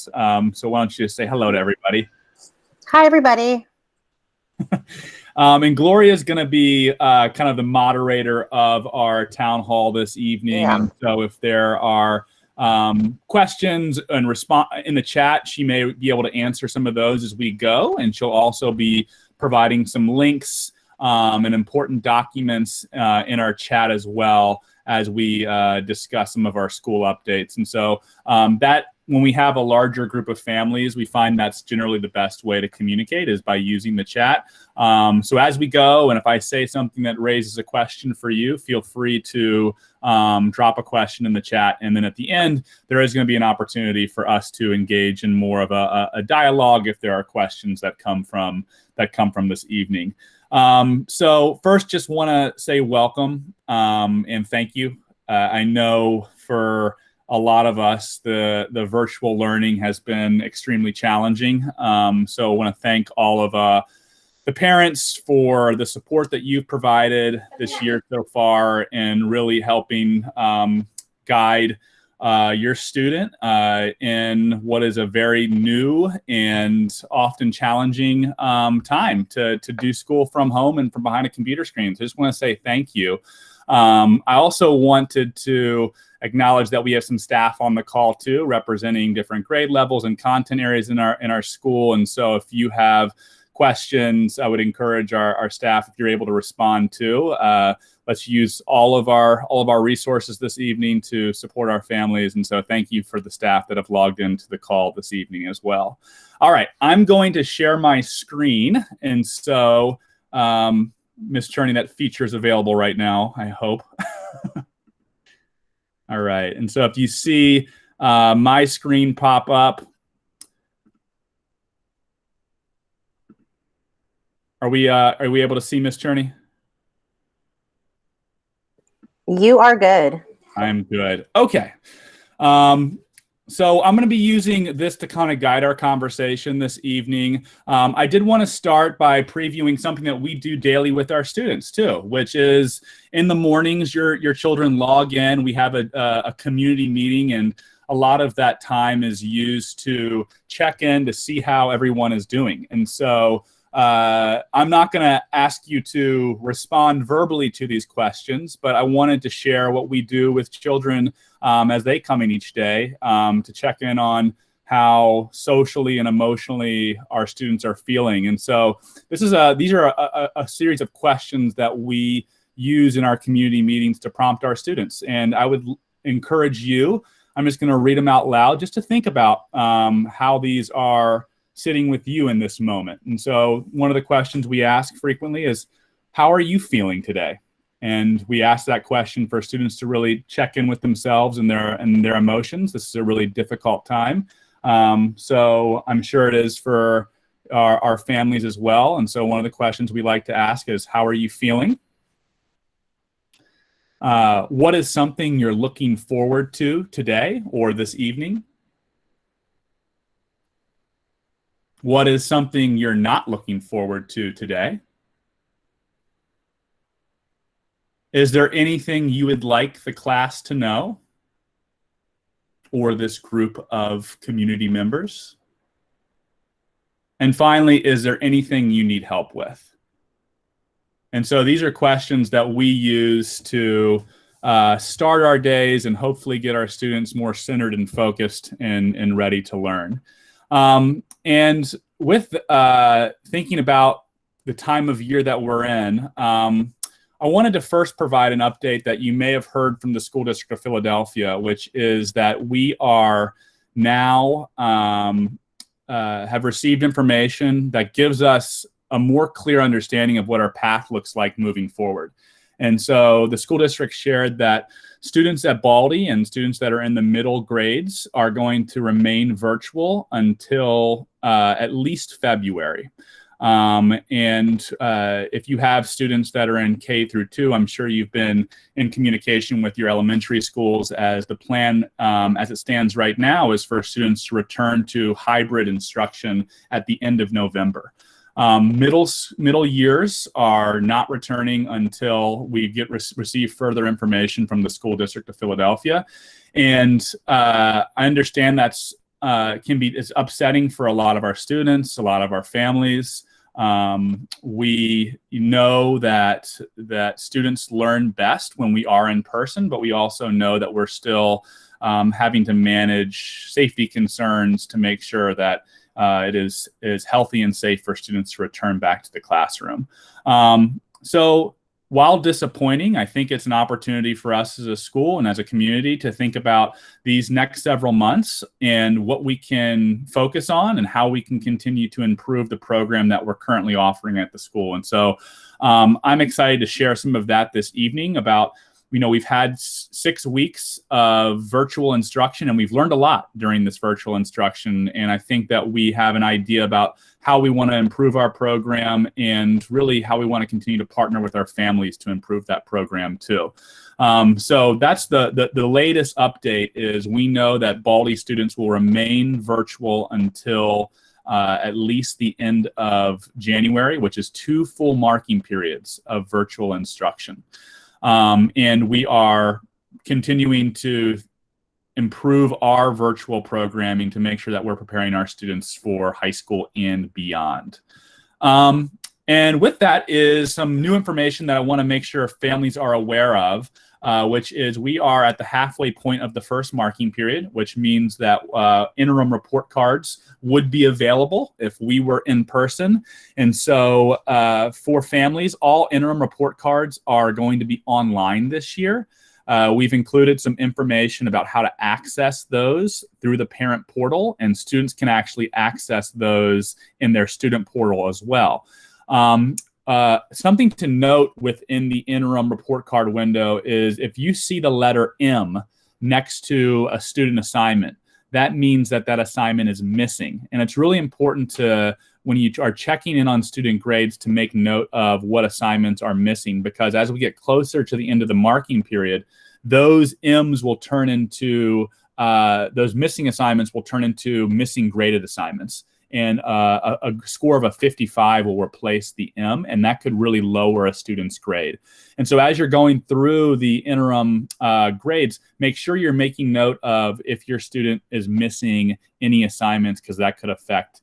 us. So why don't you just say hello to everybody? Hi, everybody. And Gloria is going to be kind of the moderator of our town hall this evening. Yeah. And so if there are questions and response in the chat, she may be able to answer some of those as we go. And she'll also be providing some links and important documents in our chat as well as we discuss some of our school updates. And so that when we have a larger group of families, we find that's generally the best way to communicate is by using the chat. So as we go, and if I say something that raises a question for you, feel free to drop a question in the chat. And then at the end, there is going to be an opportunity for us to engage in more of a dialogue if there are questions that come from this evening. So first, just want to say welcome and thank you. I know for a lot of us, the virtual learning has been extremely challenging. So I want to thank all of the parents for the support that you've provided this year so far and really helping guide your student in what is a very new and often challenging time to do school from home and from behind a computer screen. So I just want to say thank you. I also wanted to acknowledge that we have some staff on the call too, representing different grade levels and content areas in our school. And so if you have questions, I would encourage our staff, if you're able to respond to. Let's use all of our resources this evening to support our families. And so thank you for the staff that have logged into the call this evening as well. All right, I'm going to share my screen. And so Ms. Cherney, that feature is available right now, I hope. All right, and so if you see my screen pop up, are we able to see Ms. Cherney? You are good. I'm good. Okay. So I'm going to be using this to kind of guide our conversation this evening. I did want to start by previewing something that we do daily with our students too, which is in the mornings, your children log in. We have a community meeting, and a lot of that time is used to check in to see how everyone is doing. And so I'm not going to ask you to respond verbally to these questions, but I wanted to share what we do with children as they come in each day to check in on how socially and emotionally our students are feeling. And so these are a series of questions that we use in our community meetings to prompt our students. And I would encourage you, I'm just going to read them out loud just to think about how these are sitting with you in this moment. And so one of the questions we ask frequently is, how are you feeling today? And we ask that question for students to really check in with themselves and their emotions. This is a really difficult time. So I'm sure it is for our families as well. And so one of the questions we like to ask is, how are you feeling? What is something you're looking forward to today or this evening? What is something you're not looking forward to today? Is there anything you would like the class to know or this group of community members? And finally, is there anything you need help with? And so these are questions that we use to start our days and hopefully get our students more centered and focused and ready to learn. And with thinking about the time of year that we're in, I wanted to first provide an update that you may have heard from the School District of Philadelphia, which is that we are now have received information that gives us a more clear understanding of what our path looks like moving forward. And so the school district shared that students at Baldy and students that are in the middle grades are going to remain virtual until at least February. If you have students that are in K through 2, I'm sure you've been in communication with your elementary schools, as the plan as it stands right now is for students to return to hybrid instruction at the end of November. Middle years are not returning until we receive further information from the School District of Philadelphia. And I understand that's can be is upsetting for a lot of our students, a lot of our families. We know that students learn best when we are in person, but we also know that we're still having to manage safety concerns to make sure that it is healthy and safe for students to return back to the classroom. So while disappointing, I think it's an opportunity for us as a school and as a community to think about these next several months and what we can focus on and how we can continue to improve the program that we're currently offering at the school. And so I'm excited to share some of that this evening about, we've had 6 weeks of virtual instruction, and we've learned a lot during this virtual instruction. And I think that we have an idea about how we want to improve our program and really how we want to continue to partner with our families to improve that program too. So that's the latest update is we know that Baldy students will remain virtual until at least the end of January, which is 2 full marking periods of virtual instruction. And we are continuing to improve our virtual programming to make sure that we're preparing our students for high school and beyond. And with that is some new information that I want to make sure families are aware of, which is we are at the halfway point of the first marking period, which means that interim report cards would be available if we were in person. And so for families, all interim report cards are going to be online this year. We've included some information about how to access those through the parent portal, and students can actually access those in their student portal as well. Something to note within the interim report card window is if you see the letter M next to a student assignment, that means that that assignment is missing. And it's really important to, when you are checking in on student grades, to make note of what assignments are missing, because as we get closer to the end of the marking period, those M's will turn into, those missing assignments will turn into missing graded assignments. And a score of a 55 will replace the M, and that could really lower a student's grade. And so as you're going through the interim grades, make sure you're making note of if your student is missing any assignments, because that could affect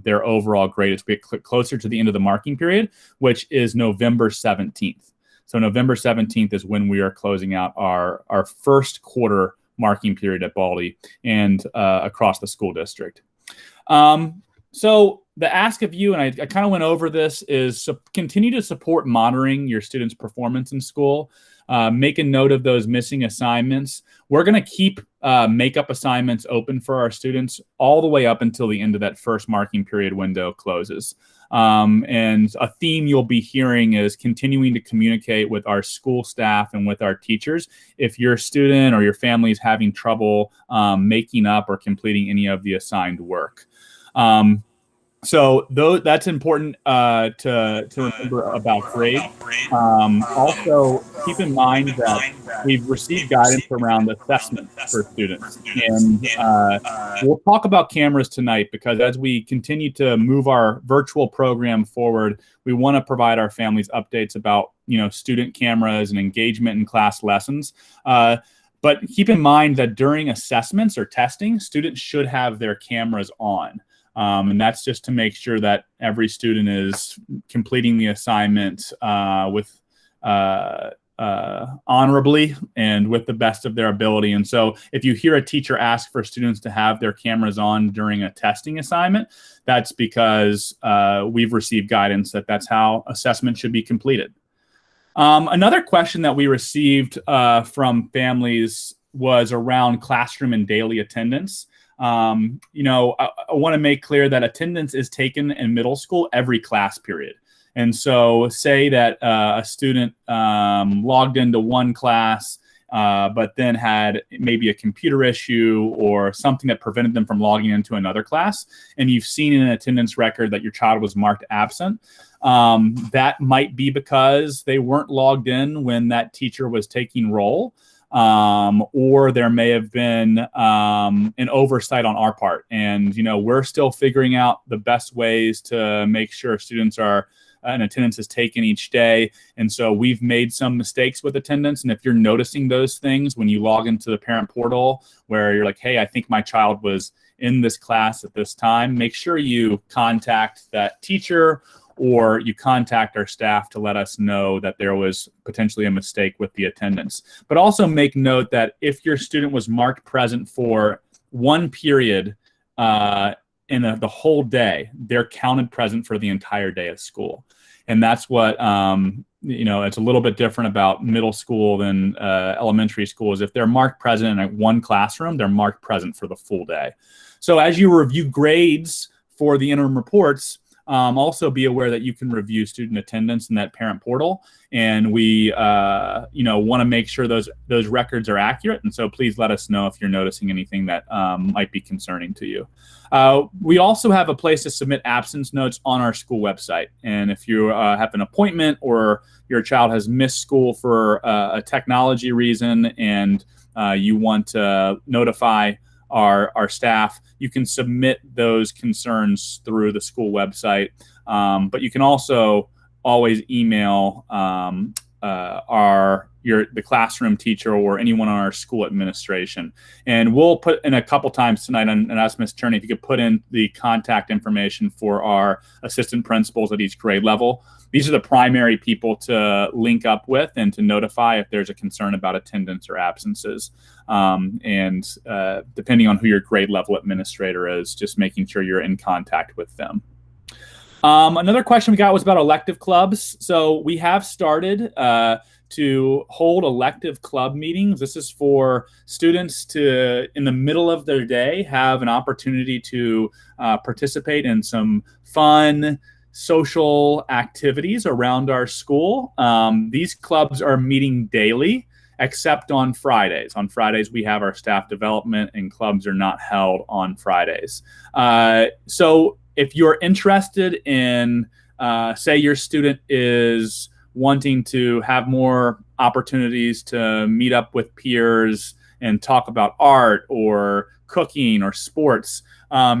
their overall grade as we get closer to the end of the marking period, which is November 17th. So November 17th is when we are closing out our first quarter marking period at Baldy and across the school district. So the ask of you, and I kind of went over this, is continue to support monitoring your students' performance in school. Make a note of those missing assignments. We're going to keep makeup assignments open for our students all the way up until the end of that first marking period window closes. And a theme you'll be hearing is continuing to communicate with our school staff and with our teachers if your student or your family is having trouble making up or completing any of the assigned work. So that's important to remember about grade. Also, keep in mind that we've received guidance around assessment for students. And we'll talk about cameras tonight, because as we continue to move our virtual program forward, we want to provide our families updates about student cameras and engagement in class lessons. But keep in mind that during assessments or testing, students should have their cameras on. And that's just to make sure that every student is completing the assignment with honorably and with the best of their ability. And so if you hear a teacher ask for students to have their cameras on during a testing assignment, that's because we've received guidance that that's how assessment should be completed. Another question that we received from families was around classroom and daily attendance. I want to make clear that attendance is taken in middle school every class period. And so say that a student logged into one class, but then had maybe a computer issue or something that prevented them from logging into another class, and you've seen in an attendance record that your child was marked absent. That might be because they weren't logged in when that teacher was taking roll. Or there may have been an oversight on our part. And, we're still figuring out the best ways to make sure students are and attendance is taken each day. And so we've made some mistakes with attendance. And if you're noticing those things when you log into the parent portal where you're like, hey, I think my child was in this class at this time, make sure you contact that teacher or you contact our staff to let us know that there was potentially a mistake with the attendance. But also make note that if your student was marked present for one period in the whole day, they're counted present for the entire day of school. And that's what, it's a little bit different about middle school than elementary school, is if they're marked present in one classroom, they're marked present for the full day. So as you review grades for the interim reports, also be aware that you can review student attendance in that parent portal, and we want to make sure those records are accurate. And so please let us know if you're noticing anything that might be concerning to you. We also have a place to submit absence notes on our school website. And if you have an appointment or your child has missed school for a technology reason and you want to notify our staff, you can submit those concerns through the school website. But you can also always email the classroom teacher or anyone on our school administration. And we'll put in a couple times tonight and ask Ms. Turney if you could put in the contact information for our assistant principals at each grade level. These are the primary people to link up with and to notify if there's a concern about attendance or absences. And depending on who your grade level administrator is, just making sure you're in contact with them. Another question we got was about elective clubs. So we have started to hold elective club meetings. This is for students to, in the middle of their day, have an opportunity to participate in some fun social activities around our school. These clubs are meeting daily, except on Fridays. On Fridays, we have our staff development, and clubs are not held on Fridays. So if you're interested in, say your student is wanting to have more opportunities to meet up with peers and talk about art or cooking or sports,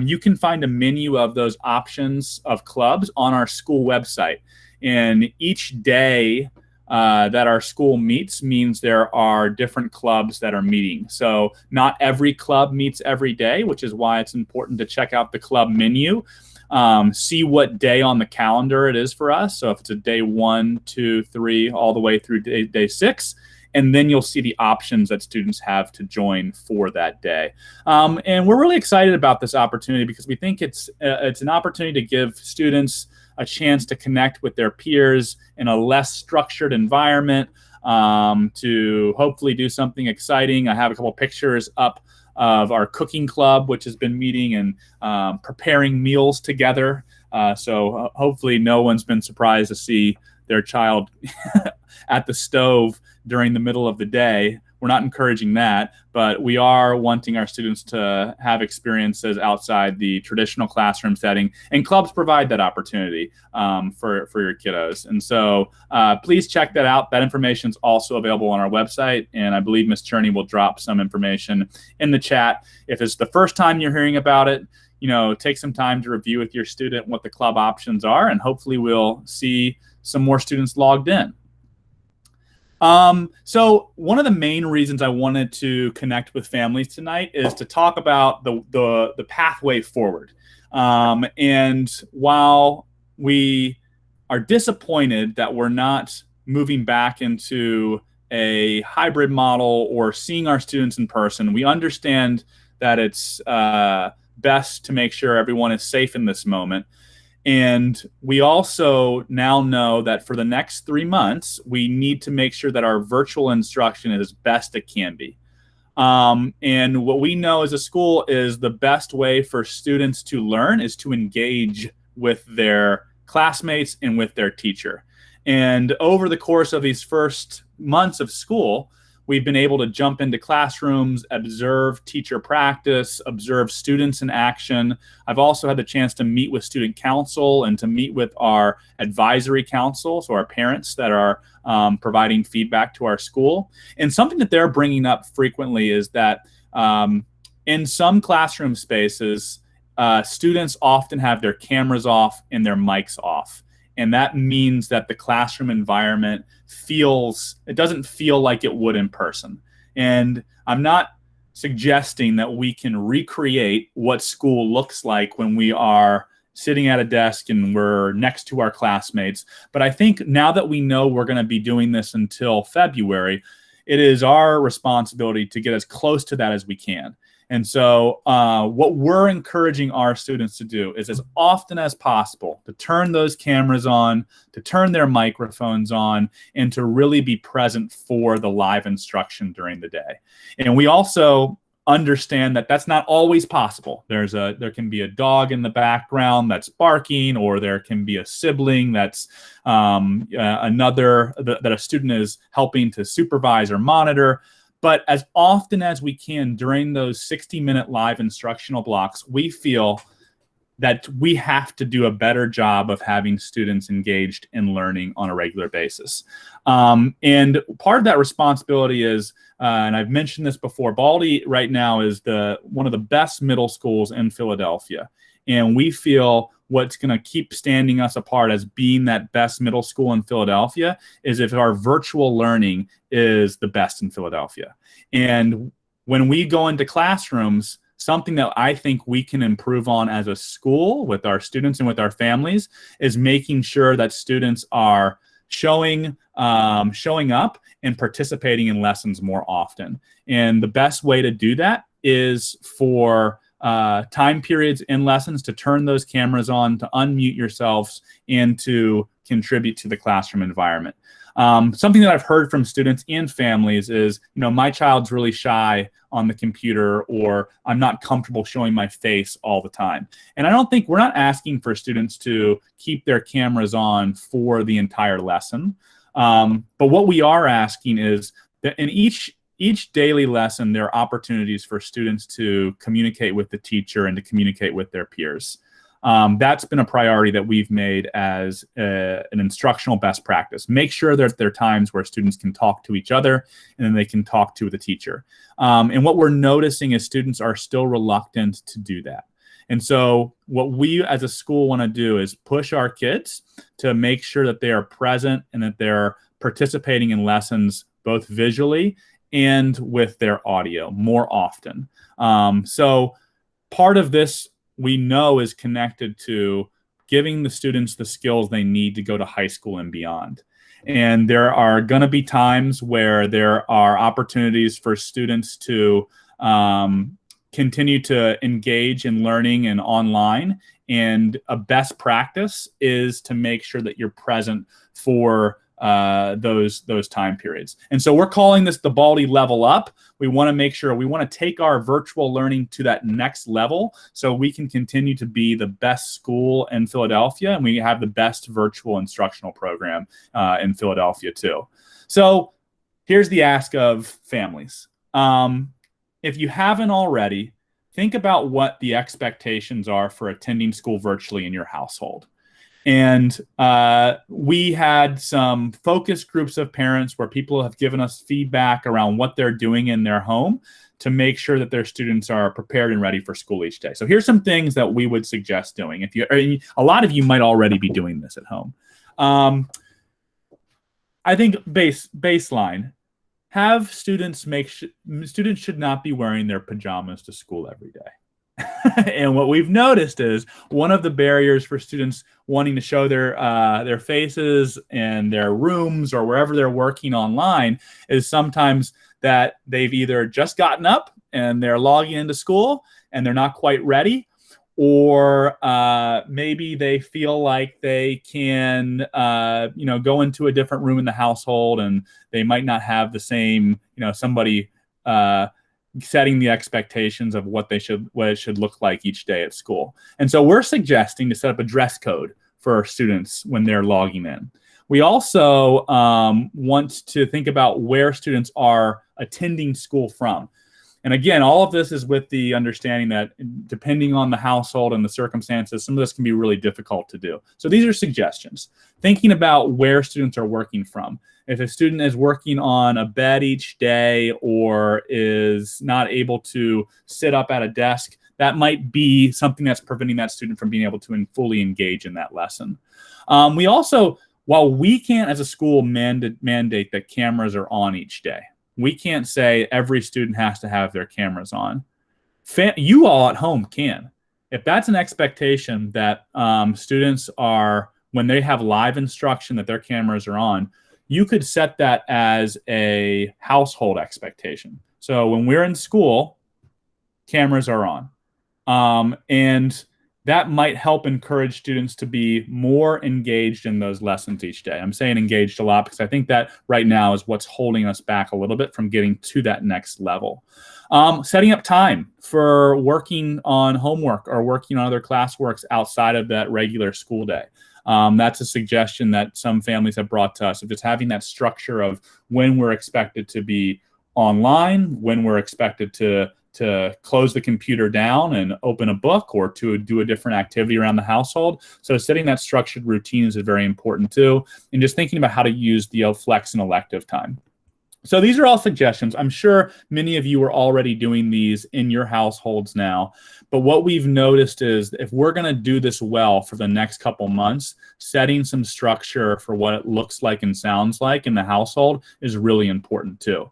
you can find a menu of those options of clubs on our school website. And each day that our school meets means there are different clubs that are meeting. So not every club meets every day, which is why it's important to check out the club menu. See what day on the calendar it is for us. So if it's a day 1, 2, 3, all the way through day 6, and then you'll see the options that students have to join for that day. And we're really excited about this opportunity because we think it's an opportunity to give students a chance to connect with their peers in a less structured environment, to hopefully do something exciting. I have a couple pictures up of our cooking club, which has been meeting and preparing meals together. So hopefully no one's been surprised to see their child at the stove during the middle of the day. We're not encouraging that, but we are wanting our students to have experiences outside the traditional classroom setting, and clubs provide that opportunity for your kiddos. And so please check that out. That information is also available on our website, and I believe Ms. Cherney will drop some information in the chat. If it's the first time you're hearing about it, take some time to review with your student what the club options are, and hopefully we'll see some more students logged in. So one of the main reasons I wanted to connect with families tonight is to talk about the pathway forward. And while we are disappointed that we're not moving back into a hybrid model or seeing our students in person, we understand that it's best to make sure everyone is safe in this moment. And we also now know that for the next 3 months, we need to make sure that our virtual instruction is as best it can be. And what we know as a school is the best way for students to learn is to engage with their classmates and with their teacher. And over the course of these first months of school, we've been able to jump into classrooms, observe teacher practice, observe students in action. I've also had the chance to meet with student council and to meet with our advisory council, so our parents that are providing feedback to our school. And something that they're bringing up frequently is that in some classroom spaces, students often have their cameras off and their mics off. And that means that the classroom environment doesn't feel like it would in person. And I'm not suggesting that we can recreate what school looks like when we are sitting at a desk and we're next to our classmates. But I think now that we know we're going to be doing this until February, it is our responsibility to get as close to that as we can. And so what we're encouraging our students to do is as often as possible to turn those cameras on, to turn their microphones on, and to really be present for the live instruction during the day. And we also understand that that's not always possible. There can be a dog in the background that's barking, or there can be a sibling that's that a student is helping to supervise or monitor. But as often as we can during those 60-minute live instructional blocks, we feel that we have to do a better job of having students engaged in learning on a regular basis. And part of that responsibility is, and I've mentioned this before, Baldy right now is one of the best middle schools in Philadelphia. And we feel what's going to keep standing us apart as being that best middle school in Philadelphia is if our virtual learning is the best in Philadelphia. And when we go into classrooms, something that I think we can improve on as a school with our students and with our families is making sure that students are showing up and participating in lessons more often. And the best way to do that is for time periods in lessons to turn those cameras on, to unmute yourselves, and to contribute to the classroom environment. Something that I've heard from students and families is, my child's really shy on the computer, or I'm not comfortable showing my face all the time. And I don't think we're not asking for students to keep their cameras on for the entire lesson. But what we are asking is that in each daily lesson, there are opportunities for students to communicate with the teacher and to communicate with their peers. That's been a priority that we've made as an instructional best practice. Make sure that there are times where students can talk to each other and then they can talk to the teacher. And what we're noticing is students are still reluctant to do that. And so what we as a school want to do is push our kids to make sure that they are present and that they're participating in lessons both visually and with their audio more often. So part of this we know is connected to giving the students the skills they need to go to high school and beyond. And there are going to be times where there are opportunities for students to continue to engage in learning and online. And a best practice is to make sure that you're present for those time periods. And so we're calling this the Baldy Level Up. We want to make sure we want to take our virtual learning to that next level so we can continue to be the best school in Philadelphia, and we have the best virtual instructional program in Philadelphia too. So here's the ask of families. If you haven't already, think about what the expectations are for attending school virtually in your household. And we had some focus groups of parents where people have given us feedback around what they're doing in their home to make sure that their students are prepared and ready for school each day. So here's some things that we would suggest doing. A lot of you might already be doing this at home. I think baseline, have students students should not be wearing their pajamas to school every day. And what we've noticed is one of the barriers for students wanting to show their faces and their rooms or wherever they're working online is sometimes that they've either just gotten up and they're logging into school and they're not quite ready, or maybe they feel like they can go into a different room in the household and they might not have the same somebody setting the expectations of what it should look like each day at school. And so we're suggesting to set up a dress code for our students when they're logging in. We also want to think about where students are attending school from. And again, all of this is with the understanding that depending on the household and the circumstances, some of this can be really difficult to do. So these are suggestions. Thinking about where students are working from. If a student is working on a bed each day or is not able to sit up at a desk, that might be something that's preventing that student from being able to fully engage in that lesson. We also, while we can't as a school mandate that cameras are on each day, we can't say every student has to have their cameras on. You all at home can. If that's an expectation that students are, when they have live instruction that their cameras are on, you could set that as a household expectation. So when we're in school, cameras are on. And that might help encourage students to be more engaged in those lessons each day. I'm saying engaged a lot because I think that right now is what's holding us back a little bit from getting to that next level. Setting up time for working on homework or working on other classworks outside of that regular school day. That's a suggestion that some families have brought to us, of just having that structure of when we're expected to be online, when we're expected to close the computer down and open a book, or to do a different activity around the household. So setting that structured routine is very important too, and just thinking about how to use the flex and elective time. So these are all suggestions. I'm sure many of you are already doing these in your households now. But what we've noticed is if we're going to do this well for the next couple months, setting some structure for what it looks like and sounds like in the household is really important too.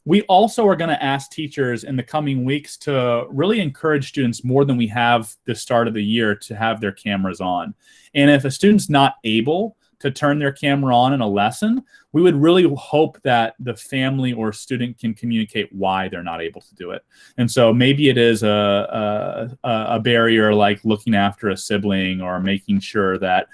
We also are going to ask teachers in the coming weeks to really encourage students more than we have the start of the year to have their cameras on. And if a student's not able to turn their camera on in a lesson, we would really hope that the family or student can communicate why they're not able to do it. And so maybe it is a barrier like looking after a sibling, or making sure that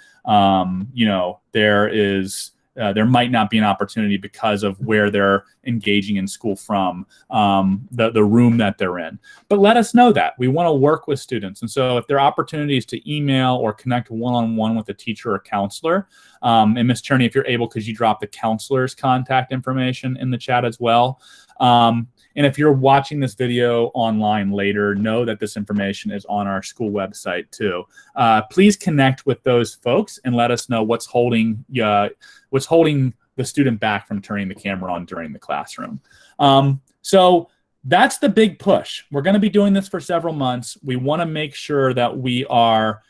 there might not be an opportunity because of where they're engaging in school from, the room that they're in. But let us know that. We want to work with students. And so if there are opportunities to email or connect one-on-one with a teacher or counselor, and Ms. Cherney, if you're able, could you drop the counselor's contact information in the chat as well? And if you're watching this video online later, know that this information is on our school website too. Please connect with those folks and let us know what's holding the student back from turning the camera on during the classroom. So that's the big push. We're going to be doing this for several months. We want to make sure that we are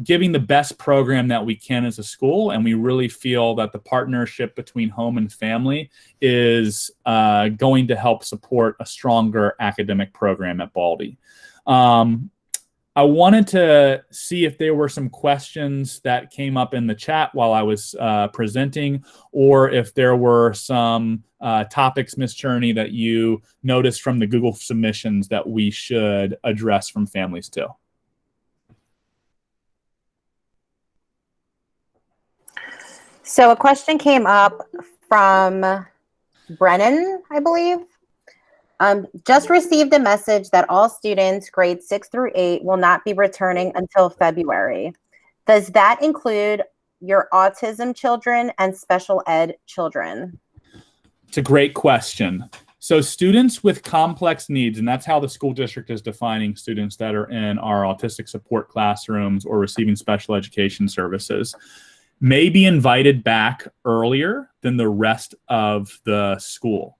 giving the best program that we can as a school, and we really feel that the partnership between home and family is going to help support a stronger academic program at Baldy. I wanted to see if there were some questions that came up in the chat while I was presenting, or if there were some topics, Ms. Cherney, that you noticed from the Google submissions that we should address from families too. So a question came up from Brennan, I believe. Just received a message that all students grades 6 through 8 will not be returning until February. Does that include your autism children and special ed children? It's a great question. So students with complex needs, and that's how the school district is defining students that are in our autistic support classrooms or receiving special education services, may be invited back earlier than the rest of the school.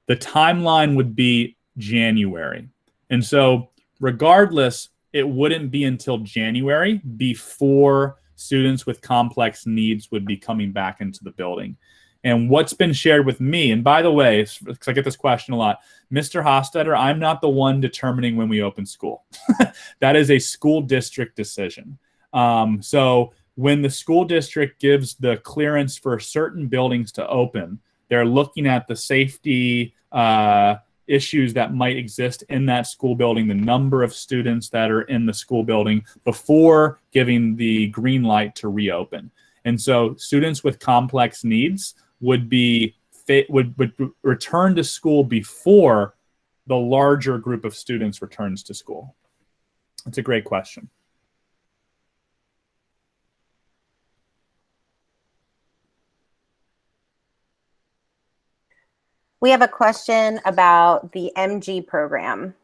The timeline would be January. And so regardless, it wouldn't be until January before students with complex needs would be coming back into the building. And what's been shared with me, and by the way, because I get this question a lot, Mr. Hofstetter, I'm not the one determining when we open school. That is a school district decision. So when the school district gives the clearance for certain buildings to open, they're looking at the safety issues that might exist in that school building, the number of students that are in the school building before giving the green light to reopen. And so students with complex needs would return to school before the larger group of students returns to school. That's a great question. We have a question about the MG program.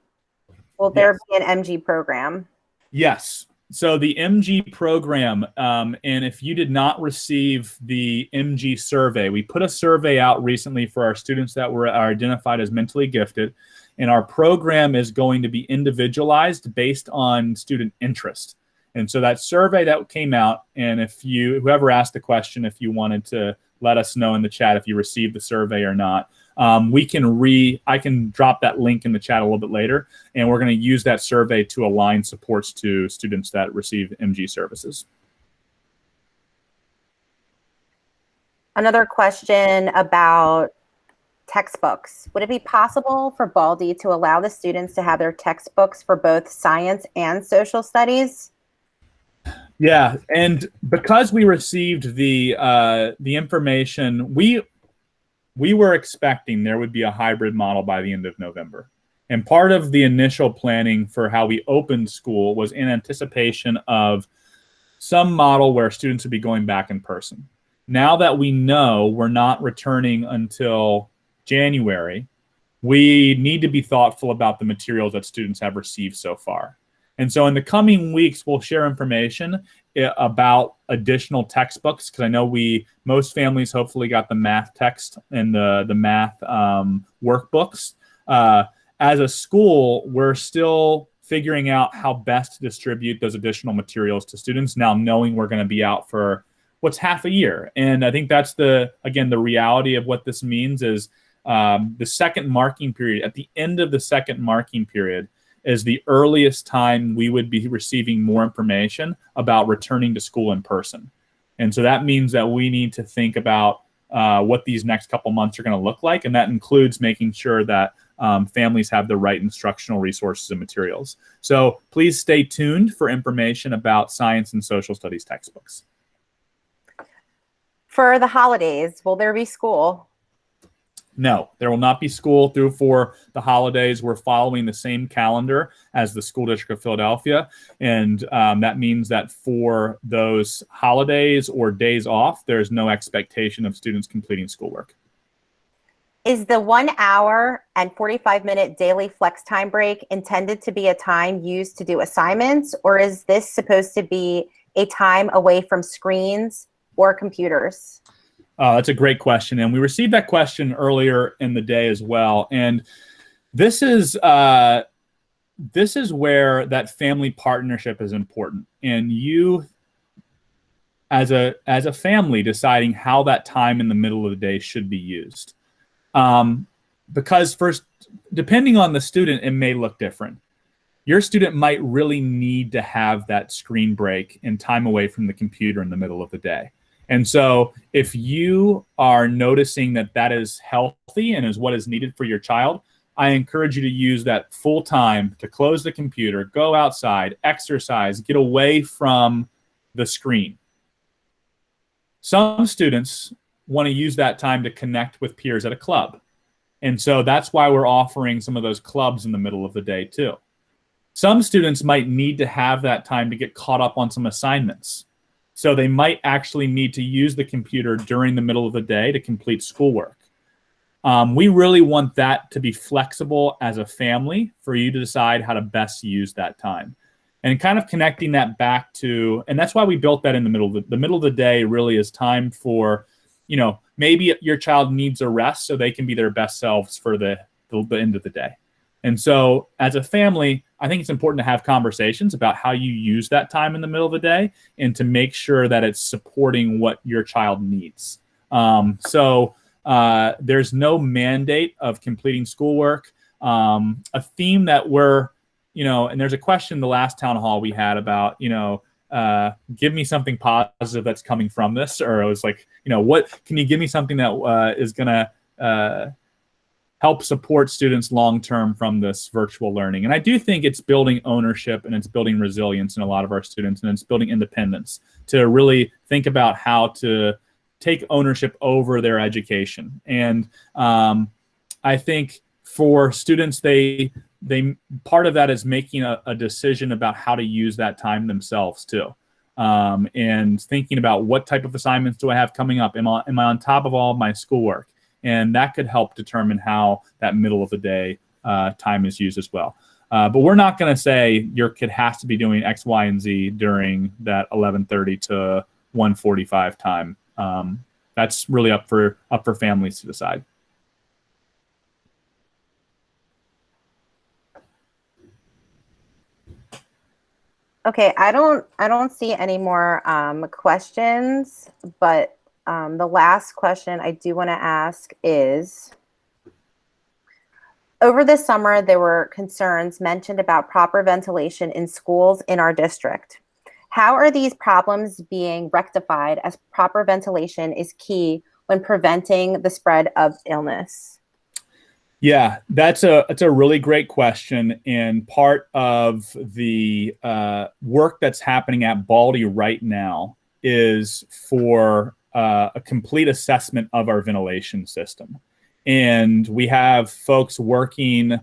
Will there be an MG program? Yes. So the MG program, and if you did not receive the MG survey, we put a survey out recently for our students that are identified as mentally gifted, and our program is going to be individualized based on student interest. And so that survey that came out, and whoever asked the question, if you wanted to let us know in the chat if you received the survey or not, I can drop that link in the chat a little bit later, and we're going to use that survey to align supports to students that receive MG services. Another question about textbooks. Would it be possible for Baldy to allow the students to have their textbooks for both science and social studies? Yeah, and because we received the information, we were expecting there would be a hybrid model by the end of November. And part of the initial planning for how we opened school was in anticipation of some model where students would be going back in person. Now that we know we're not returning until January, we need to be thoughtful about the materials that students have received so far. And so in the coming weeks, we'll share information about additional textbooks, because I know most families hopefully got the math text and the math workbooks. As a school, we're still figuring out how best to distribute those additional materials to students, now knowing we're going to be out for what's half a year. And I think that's the reality of what this means is the second marking period. At the end of the second marking period is the earliest time we would be receiving more information about returning to school in person. And so that means that we need to think about what these next couple months are going to look like. And that includes making sure that families have the right instructional resources and materials. So please stay tuned for information about science and social studies textbooks. For the holidays, will there be school? No, there will not be school for the holidays. We're following the same calendar as the School District of Philadelphia. And that means that for those holidays or days off, there's no expectation of students completing schoolwork. Is the 1 hour and 45-minute daily flex time break intended to be a time used to do assignments, or is this supposed to be a time away from screens or computers? That's a great question. And we received that question earlier in the day as well. And this is where that family partnership is important. And you, as a family, deciding how that time in the middle of the day should be used. Because first, depending on the student, it may look different. Your student might really need to have that screen break and time away from the computer in the middle of the day. And so if you are noticing that that is healthy and is what is needed for your child, I encourage you to use that full time to close the computer, go outside, exercise, get away from the screen. Some students want to use that time to connect with peers at a club. And so that's why we're offering some of those clubs in the middle of the day too. Some students might need to have that time to get caught up on some assignments. So they might actually need to use the computer during the middle of the day to complete schoolwork. We really want that to be flexible as a family for you to decide how to best use that time. And kind of connecting that back to, and that's why we built that in the middle of the middle of the day really is time for, maybe your child needs a rest so they can be their best selves for the end of the day. And so as a family, I think it's important to have conversations about how you use that time in the middle of the day and to make sure that it's supporting what your child needs. So there's no mandate of completing schoolwork. A theme that we're, and there's a question the last town hall we had about, give me something positive that's coming from this. Or it was like, what can you give me something that is going to help support students long-term from this virtual learning? And I do think it's building ownership and it's building resilience in a lot of our students, and it's building independence to really think about how to take ownership over their education. And I think for students, they part of that is making a decision about how to use that time themselves too. And thinking about what type of assignments do I have coming up? Am I on top of all of my schoolwork? And that could help determine how that middle of the day time is used as well. But we're not going to say your kid has to be doing X, Y, and Z during that 11:30 to 1:45 time. That's really up for families to decide. Okay, I don't see any more questions, but the last question I do want to ask is, Over the summer, there were concerns mentioned about proper ventilation in schools in our district. How are these problems being rectified, as proper ventilation is key when preventing the spread of illness? Yeah, that's a really great question, and part of the work that's happening at Baldy right now is for a complete assessment of our ventilation system, and we have folks working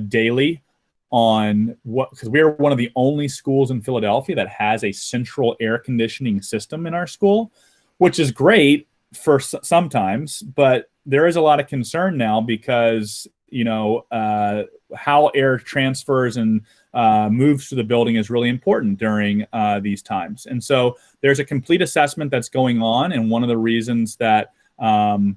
daily on what, because we're one of the only schools in Philadelphia that has a central air conditioning system in our school, which is great for sometimes, but there is a lot of concern now because how air transfers and moves through the building is really important during these times. And so there's a complete assessment that's going on, and one of the reasons that the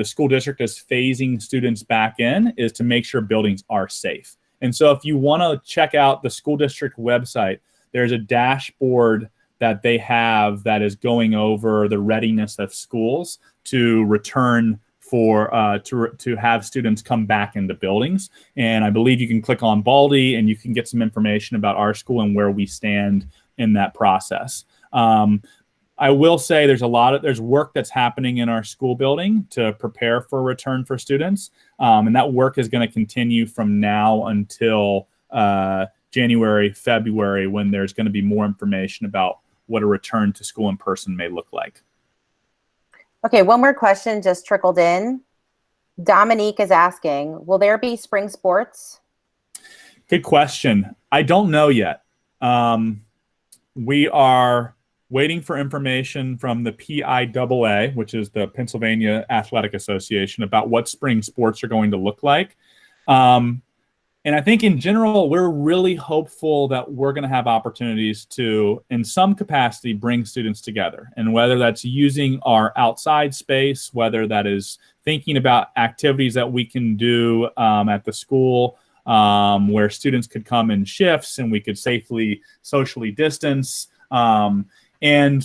school district is phasing students back in is to make sure buildings are safe. And so if you want to check out the school district website, there's a dashboard that they have that is going over the readiness of schools to return for to have students come back into buildings. And I believe you can click on Baldy and you can get some information about our school and where we stand in that process. I will say there's work that's happening in our school building to prepare for a return for students. And that work is going to continue from now until January, February, when there's going to be more information about what a return to school in person may look like. Okay, one more question just trickled in. Dominique is asking, will there be spring sports? Good question. I don't know yet. We are waiting for information from the PIAA, which is the Pennsylvania Athletic Association, about what spring sports are going to look like. And I think in general, we're really hopeful that we're going to have opportunities to, in some capacity, bring students together. And whether that's using our outside space, whether that is thinking about activities that we can do at the school where students could come in shifts and we could safely socially distance. And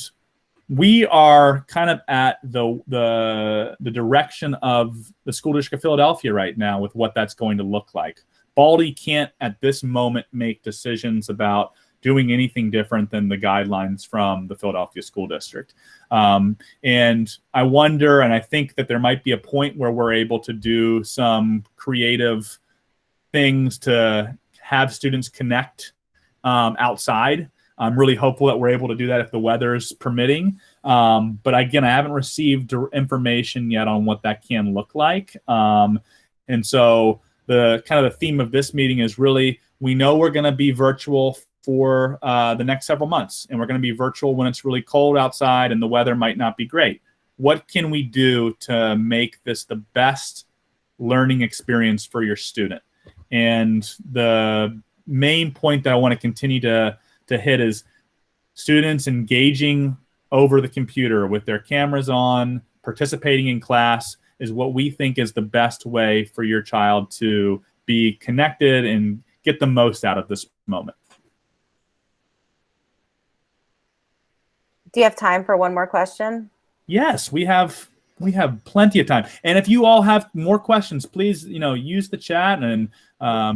we are kind of at the direction of the School District of Philadelphia right now with what that's going to look like. Baldy can't at this moment make decisions about doing anything different than the guidelines from the Philadelphia School District. And I wonder, and I think that there might be a point where we're able to do some creative things to have students connect outside. I'm really hopeful that we're able to do that if the weather's permitting. But again, I haven't received information yet on what that can look like. And so the kind of the theme of this meeting is really, we know we're going to be virtual for the next several months, and we're going to be virtual when it's really cold outside and the weather might not be great. What can we do to make this the best learning experience for your student? And the main point that I want to continue to hit is students engaging over the computer with their cameras on, participating in class, is what we think is the best way for your child to be connected and get the most out of this moment. Do you have time for one more question? Yes, we have plenty of time. And if you all have more questions, please, use the chat, and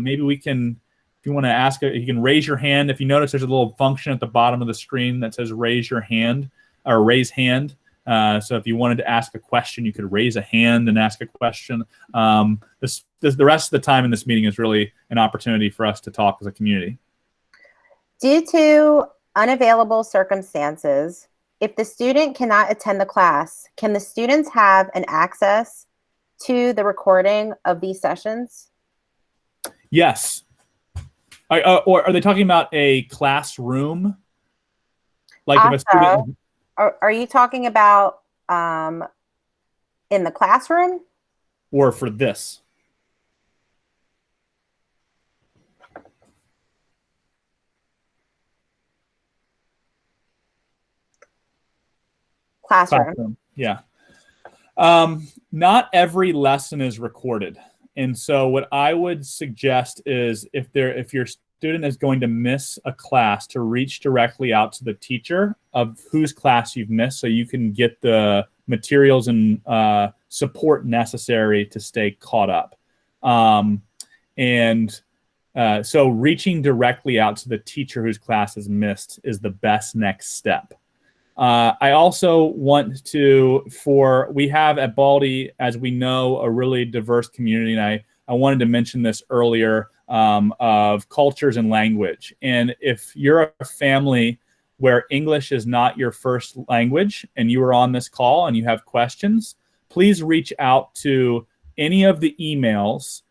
maybe we can, if you want to ask, you can raise your hand. If you notice, there's a little function at the bottom of the screen that says raise your hand or raise hand. So if you wanted to ask a question, you could raise a hand and ask a question. The rest of the time in this meeting is really an opportunity for us to talk as a community. Due to unavailable circumstances, if the student cannot attend the class, can the students have an access to the recording of these sessions? Yes. Or are they talking about a classroom? Like Also, if a student... Are you talking about in the classroom? Or for this? Classroom. Yeah. Not every lesson is recorded. And so what I would suggest is if your student is going to miss a class, to reach directly out to the teacher of whose class you've missed so you can get the materials and support necessary to stay caught up. And so reaching directly out to the teacher whose class is missed is the best next step. I also want to, we have at Baldy, as we know, a really diverse community, and I wanted to mention this earlier, of cultures and language. And if you're a family where English is not your first language and you are on this call and you have questions, please reach out to any of the emails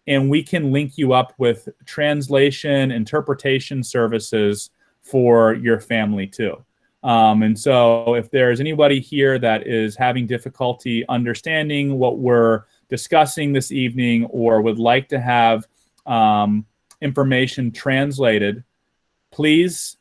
and we can link you up with translation, interpretation services for your family too. And so if there's anybody here that is having difficulty understanding what we're discussing this evening or would like to have information translated, please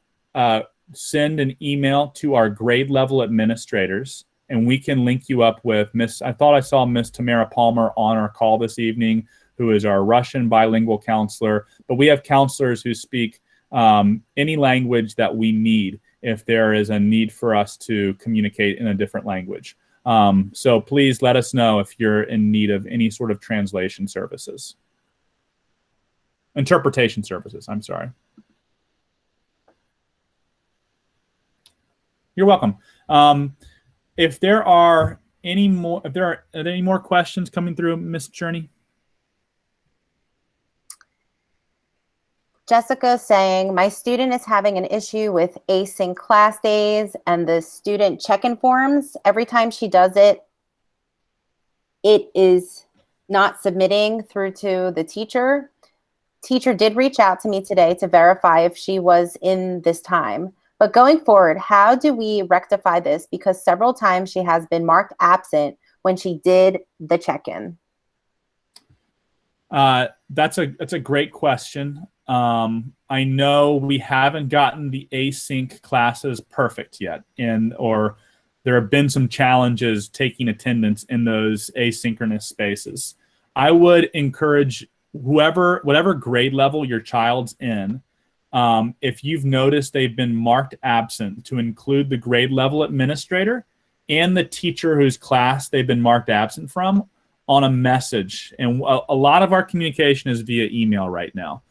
send an email to our grade level administrators and we can link you up with I thought I saw Miss Tamara Palmer on our call this evening, who is our Russian bilingual counselor, but we have counselors who speak any language that we need if there is a need for us to communicate in a different language. So please let us know if you're in need of any sort of translation services. Interpretation services, I'm sorry. You're welcome. If there are any more, are there any more questions coming through, Ms. Cherney? Jessica saying, my student is having an issue with async class days and the student check-in forms. Every time she does it, it is not submitting through to the teacher. Teacher did reach out to me today to verify if she was in this time. But going forward, how do we rectify this? Because several times she has been marked absent when she did the check-in. That's a great question. I know we haven't gotten the async classes perfect yet, or there have been some challenges taking attendance in those asynchronous spaces. I would encourage whatever grade level your child's in, if you've noticed they've been marked absent, to include the grade level administrator and the teacher whose class they've been marked absent from on a message. And a lot of our communication is via email right now.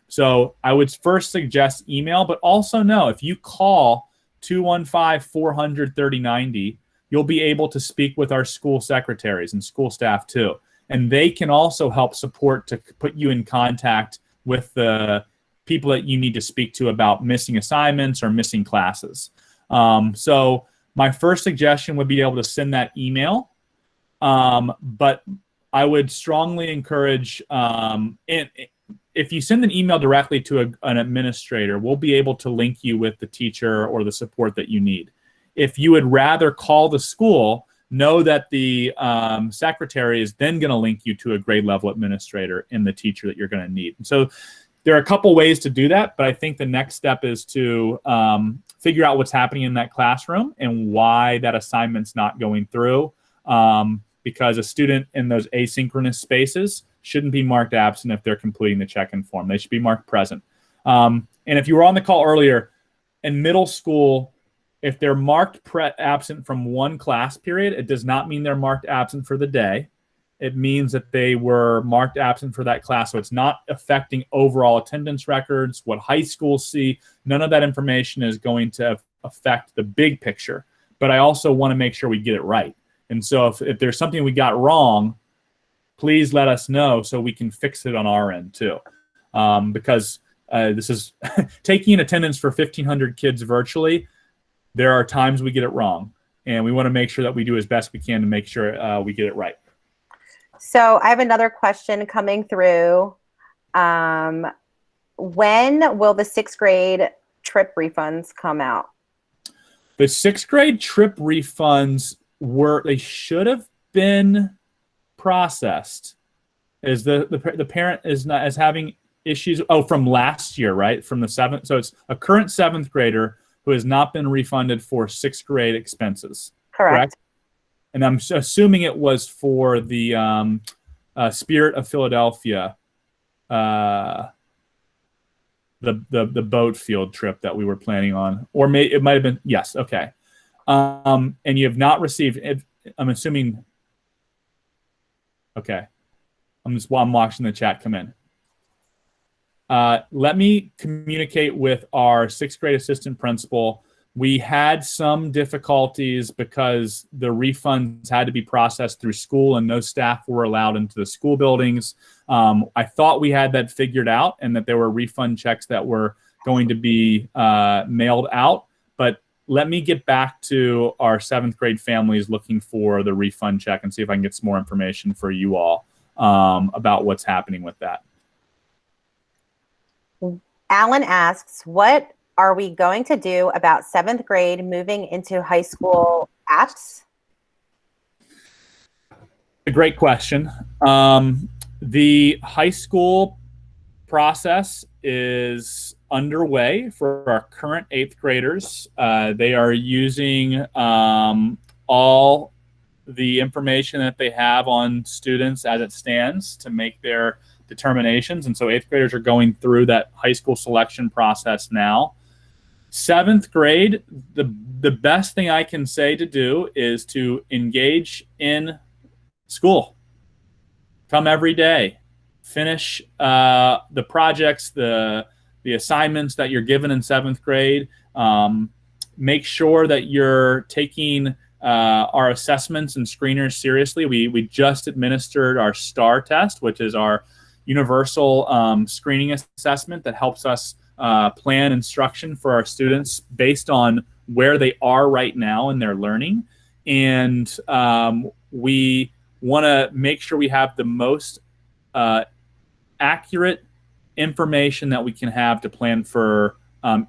So I would first suggest email, but also know if you call 215-400-3090, you'll be able to speak with our school secretaries and school staff too. And they can also help support to put you in contact with the people that you need to speak to about missing assignments or missing classes. So my first suggestion would be able to send that email. But I would strongly encourage, if you send an email directly to an administrator, we'll be able to link you with the teacher or the support that you need. If you would rather call the school, know that the secretary is then going to link you to a grade level administrator and the teacher that you're going to need. And so there are a couple ways to do that, but I think the next step is to figure out what's happening in that classroom and why that assignment's not going through. Because a student in those asynchronous spaces shouldn't be marked absent if they're completing the check-in form. They should be marked present. And if you were on the call earlier, in middle school, if they're marked absent from one class period, it does not mean they're marked absent for the day. It means that they were marked absent for that class. So it's not affecting overall attendance records, what high schools see. None of that information is going to affect the big picture. But I also want to make sure we get it right. And so if there's something we got wrong, please let us know so we can fix it on our end too. Because this is taking attendance for 1,500 kids virtually. There are times we get it wrong, and we want to make sure that we do as best we can to make sure we get it right. So I have another question coming through. When will the 6th grade trip refunds come out? The 6th grade trip refunds they should have been processed. Is the parent is having issues? Oh, from last year, right? From the 7th. So it's a current 7th grader who has not been refunded for 6th grade expenses. Correct. And I'm assuming it was for the Spirit of Philadelphia, the boat field trip that we were planning on, or it might have been, yes, okay. And you have not received it. I'm assuming. Okay. I'm watching the chat come in. Let me communicate with our 6th grade assistant principal. We had some difficulties because the refunds had to be processed through school and no staff were allowed into the school buildings. I thought we had that figured out and that there were refund checks that were going to be mailed out. But let me get back to our 7th grade families looking for the refund check and see if I can get some more information for you all about what's happening with that. Alan asks, what are we going to do about 7th grade moving into high school apps? A great question. The high school process is underway for our current 8th graders. They are using all the information that they have on students as it stands to make their determinations. And so 8th graders are going through that high school selection process now. 7th grade, the best thing I can say to do is to engage in school. Come every day. Finish the projects, the assignments that you're given in 7th grade. Make sure that you're taking our assessments and screeners seriously. We just administered our STAR test, which is our universal screening assessment that helps us plan instruction for our students based on where they are right now in their learning. And we want to make sure we have the most accurate information that we can have to plan for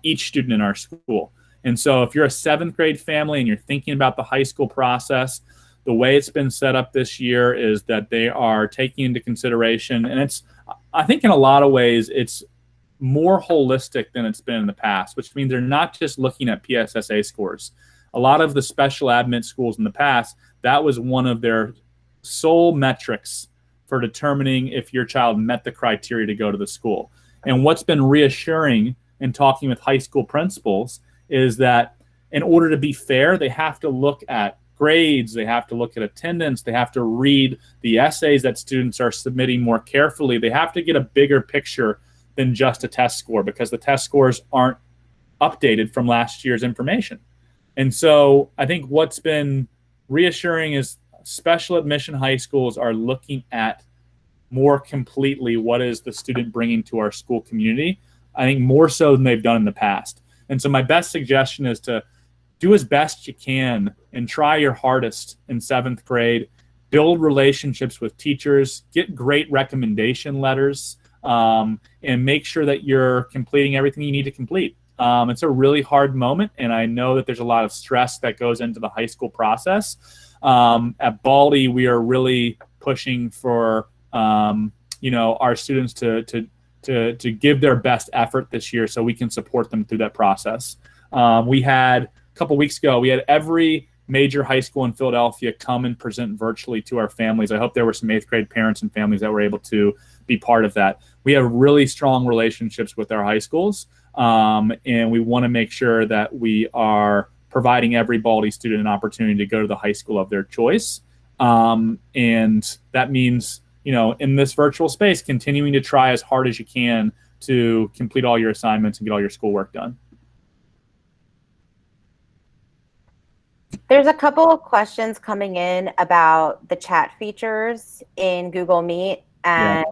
each student in our school. And so if you're a 7th grade family and you're thinking about the high school process, the way it's been set up this year is that they are taking into consideration, and it's, I think in a lot of ways, it's more holistic than it's been in the past, which means they're not just looking at PSSA scores. A lot of the special admit schools in the past, that was one of their sole metrics for determining if your child met the criteria to go to the school. And what's been reassuring in talking with high school principals is that in order to be fair, they have to look at grades, they have to look at attendance, they have to read the essays that students are submitting more carefully. They have to get a bigger picture than just a test score because the test scores aren't updated from last year's information. And so I think what's been reassuring is special admission high schools are looking at more completely what is the student bringing to our school community, I think more so than they've done in the past. And so my best suggestion is to do as best you can and try your hardest in 7th grade, build relationships with teachers, get great recommendation letters, and make sure that you're completing everything you need to complete. It's a really hard moment, and I know that there's a lot of stress that goes into the high school process. At Baldy, we are really pushing for our students to give their best effort this year so we can support them through that process. We had a couple weeks ago, we had every major high school in Philadelphia come and present virtually to our families. I hope there were some 8th grade parents and families that were able to be part of that. We have really strong relationships with our high schools, and we want to make sure that we are providing every Baldy student an opportunity to go to the high school of their choice. And that means, in this virtual space, continuing to try as hard as you can to complete all your assignments and get all your schoolwork done. There's a couple of questions coming in about the chat features in Google Meet and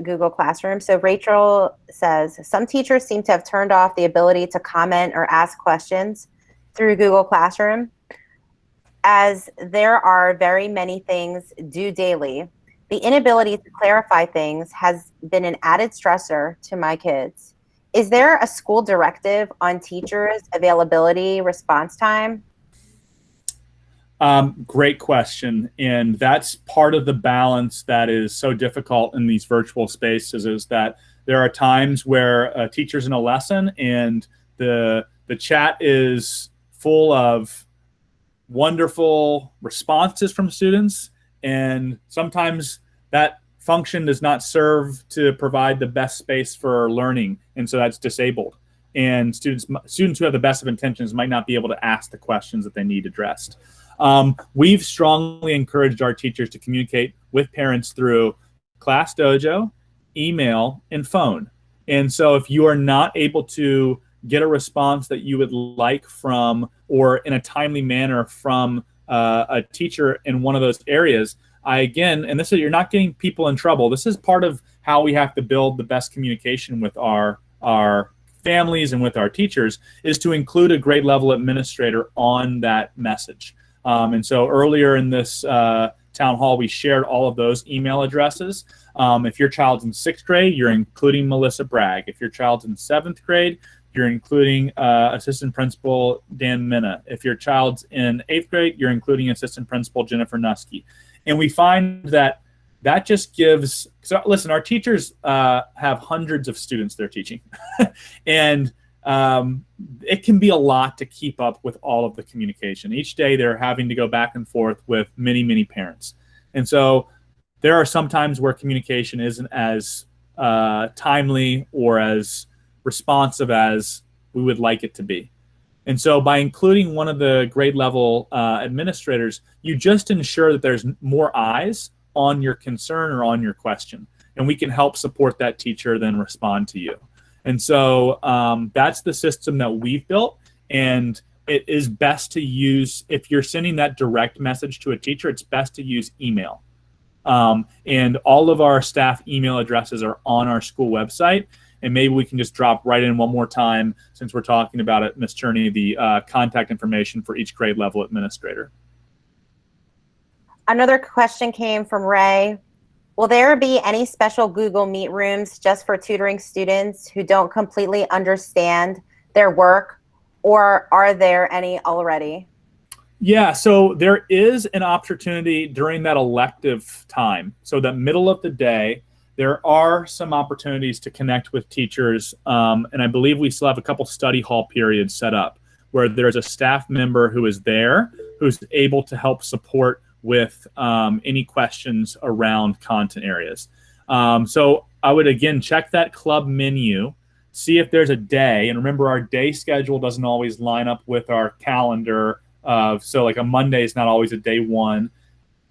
Google Classroom. So Rachel says, some teachers seem to have turned off the ability to comment or ask questions through Google Classroom. As there are very many things due daily, the inability to clarify things has been an added stressor to my kids. Is there a school directive on teachers' availability response time? Great question. And that's part of the balance that is so difficult in these virtual spaces, is that there are times where a teacher's in a lesson and the chat is full of wonderful responses from students, and sometimes that function does not serve to provide the best space for learning, and so that's disabled. And students who have the best of intentions might not be able to ask the questions that they need addressed. We've strongly encouraged our teachers to communicate with parents through Class Dojo, email, and phone. And so if you are not able to get a response that you would like from, or in a timely manner from a teacher in one of those areas, and this is, you're not getting people in trouble. This is part of how we have to build the best communication with our families and with our teachers, is to include a grade level administrator on that message. And so earlier in this town hall, we shared all of those email addresses. If your child's in 6th grade, you're including Melissa Bragg. If your child's in 7th grade, you're including Assistant Principal Dan Minna. If your child's in 8th grade, you're including Assistant Principal Jennifer Nuske. And we find that just gives, so listen, our teachers have hundreds of students they're teaching. And it can be a lot to keep up with all of the communication. Each day they're having to go back and forth with many, many parents. And so there are some times where communication isn't as timely or as responsive as we would like it to be. And so by including one of the grade level administrators, you just ensure that there's more eyes on your concern or on your question, and we can help support that teacher then respond to you. And so that's the system that we've built, and it is best to use, if you're sending that direct message to a teacher, it's best to use email. And all of our staff email addresses are on our school website. And maybe we can just drop right in one more time, since we're talking about it, Ms. Cherney, the contact information for each grade level administrator. Another question came from Ray. Will there be any special Google Meet rooms just for tutoring students who don't completely understand their work, or are there any already? Yeah, so there is an opportunity during that elective time. So the middle of the day, there are some opportunities to connect with teachers, and I believe we still have a couple study hall periods set up where there's a staff member who is there who's able to help support with any questions around content areas. So I would, again, check that club menu, see if there's a day, and remember our day schedule doesn't always line up with our calendar. So like a Monday is not always a day one.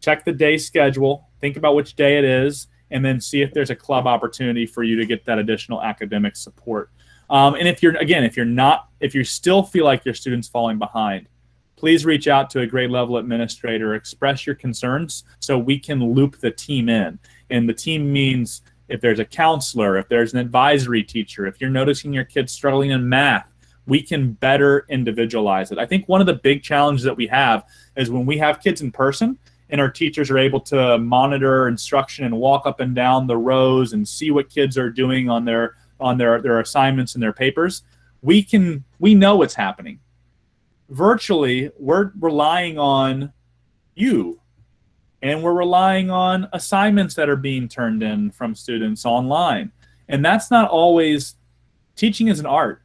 Check the day schedule, think about which day it is, and then see if there's a club opportunity for you to get that additional academic support. And if you still feel like your student's falling behind, please reach out to a grade level administrator, express your concerns so we can loop the team in. And the team means if there's a counselor, if there's an advisory teacher, if you're noticing your kids struggling in math, we can better individualize it. I think one of the big challenges that we have is when we have kids in person and our teachers are able to monitor instruction and walk up and down the rows and see what kids are doing on their assignments and their papers, we know what's happening. Virtually, we're relying on you, and we're relying on assignments that are being turned in from students online. And that's not always, teaching is an art,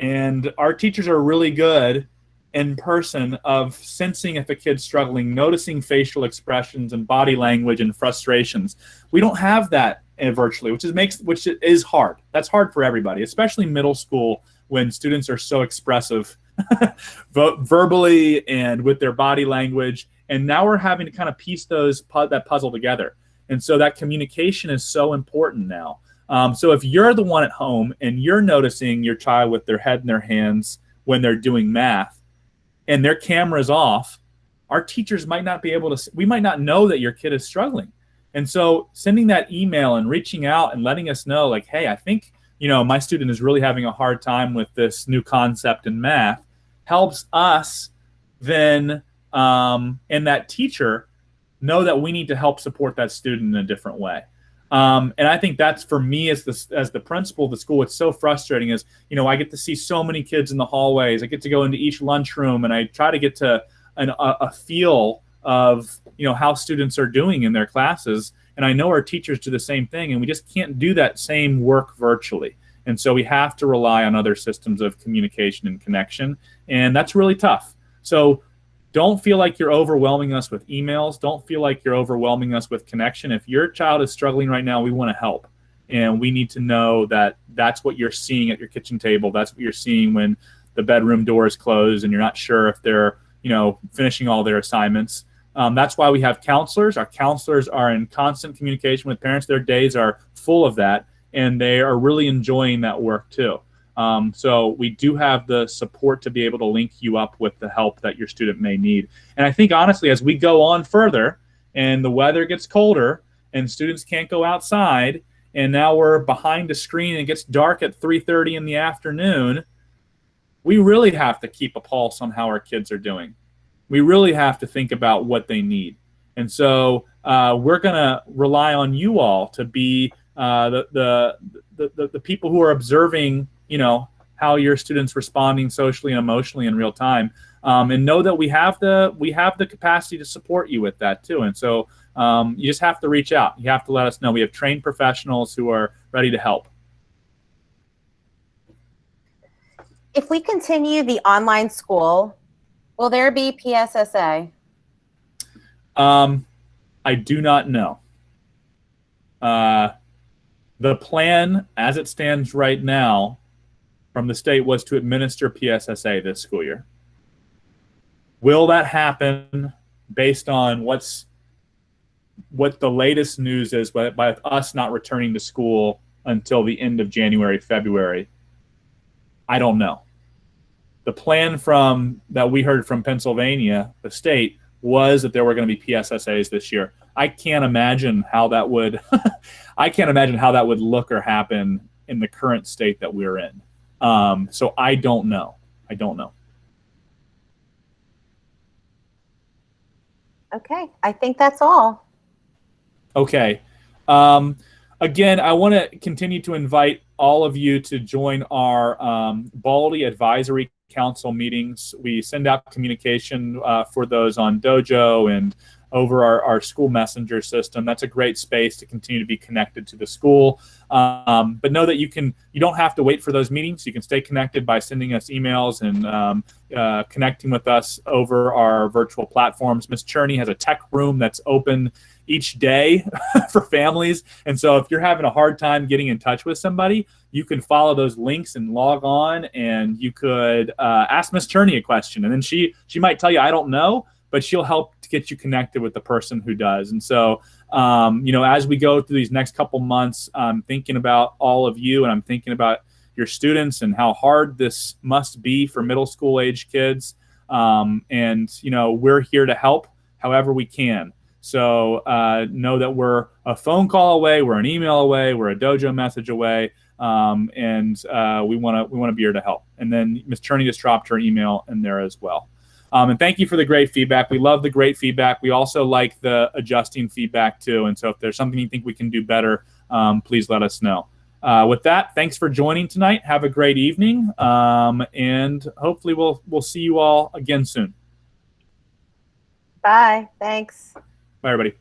and our teachers are really good in person of sensing if a kid's struggling, noticing facial expressions and body language and frustrations. We don't have that virtually, which is hard. That's hard for everybody, especially middle school, when students are so expressive verbally and with their body language. And now we're having to kind of piece that puzzle together. And so that communication is so important now. So if you're the one at home and you're noticing your child with their head in their hands when they're doing math and their camera's off, our teachers might not be able to, we might not know that your kid is struggling. And so sending that email and reaching out and letting us know, like, hey, I think, my student is really having a hard time with this new concept in math, helps us then, and that teacher know that we need to help support that student in a different way. And I think that's, for me as the principal of the school, it's so frustrating is, I get to see so many kids in the hallways. I get to go into each lunchroom and I try to get to a feel of, how students are doing in their classes. And I know our teachers do the same thing, and we just can't do that same work virtually. And so we have to rely on other systems of communication and connection. And that's really tough. So don't feel like you're overwhelming us with emails. Don't feel like you're overwhelming us with connection. If your child is struggling right now, we want to help. And we need to know that that's what you're seeing at your kitchen table. That's what you're seeing when the bedroom door is closed and you're not sure if they're, finishing all their assignments. That's why we have counselors. Our counselors are in constant communication with parents. Their days are full of that, and they are really enjoying that work too. So we do have the support to be able to link you up with the help that your student may need. And I think, honestly, as we go on further and the weather gets colder and students can't go outside, and now we're behind a screen and it gets dark at 3:30 in the afternoon, we really have to keep a pulse on how our kids are doing. We really have to think about what they need. And so we're going to rely on you all to be the people who are observing, how your students responding socially and emotionally in real time, and know that we have the capacity to support you with that too. And so you just have to reach out. You have to let us know. We have trained professionals who are ready to help. If we continue the online school, will there be PSSA? I do not know. The plan, as it stands right now, from the state was to administer PSSA this school year. Will that happen based on what the latest news is by us not returning to school until the end of January, February? I don't know. The plan that we heard from Pennsylvania, the state, was that there were going to be PSSAs this year. I can't imagine how that would look or happen in the current state that we're in. So I don't know. Okay, I think that's all. Okay. Again, I want to continue to invite all of you to join our Baldy Advisory Council meetings. We send out communication for those on Dojo and over our school messenger system. That's a great space to continue to be connected to the school. But know that you don't have to wait for those meetings. You can stay connected by sending us emails and connecting with us over our virtual platforms. Ms. Cherney has a tech room that's open each day for families. And so if you're having a hard time getting in touch with somebody, you can follow those links and log on, and you could ask Ms. Cherney a question. And then she might tell you, I don't know, but she'll help to get you connected with the person who does. And so, as we go through these next couple months, I'm thinking about all of you, and I'm thinking about your students and how hard this must be for middle school age kids. We're here to help however we can. So know that we're a phone call away, we're an email away, we're a Dojo message away, and we want to be here to help. And then Ms. Cherney just dropped her email in there as well. And thank you for the great feedback. We love the great feedback. We also like the adjusting feedback too. And so if there's something you think we can do better, please let us know. With that, thanks for joining tonight. Have a great evening, and hopefully we'll see you all again soon. Bye. Thanks. Bye, everybody.